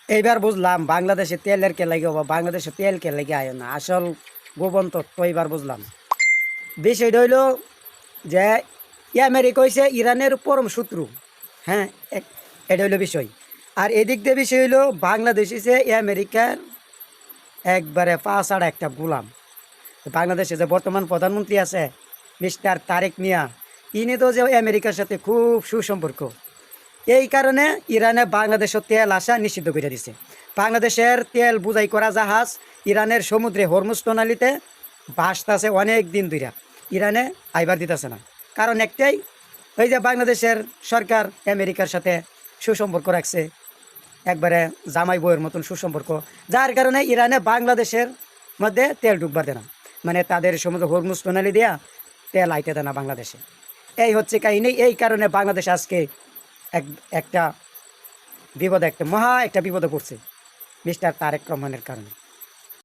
এইবার বুঝলাম বাংলাদেশে তেলের কে লাগে বা বাংলাদেশে তেল কে লাগে আয় না, আসল গোপন তথ্য এইবার বুঝলাম। বিষয়টা হইল যে আমেরিকা হয়েছে ইরানের পরম শত্রু। হ্যাঁ, এটা হইলো বিষয়। আর এদিক দিয়ে বিষয় হইলো বাংলাদেশ হচ্ছে আমেরিকার একবারে পাঁচাড়া একটা গোলাম। বাংলাদেশে যে বর্তমান প্রধানমন্ত্রী আছে মিস্টার তারেক মিয়া, ইনি তো যে আমেরিকার সাথে খুব সুসম্পর্ক। এই কারণে ইরানে বাংলাদেশের তেল আসা নিষিদ্ধ করে দিছে। বাংলাদেশের তেল বুঝাই করা জাহাজ ইরানের সমুদ্রে হরমুজ প্রণালীতে ভাসতেছে অনেক দিন ধরে, ইরানে আইবার দিতেছে না। কারণ একটাই, ওই যে বাংলাদেশের সরকার আমেরিকার সাথে সুসম্পর্ক রাখছে, একবারে জামাই বউয়ের মতন সুসম্পর্ক, যার কারণে ইরানে বাংলাদেশের মধ্যে তেল ঢুকবার দেয় না, মানে তাদের সমুদ্র হরমুজ প্রণালী দেয়া তেল আইতে দেয় না বাংলাদেশে। এই হচ্ছে কাহিনী। এই কারণে বাংলাদেশ আজকে একটা বিপদে, একটা মহা একটা বিপদে পড়ছে মিস্টার তারেক রহমানের কারণে।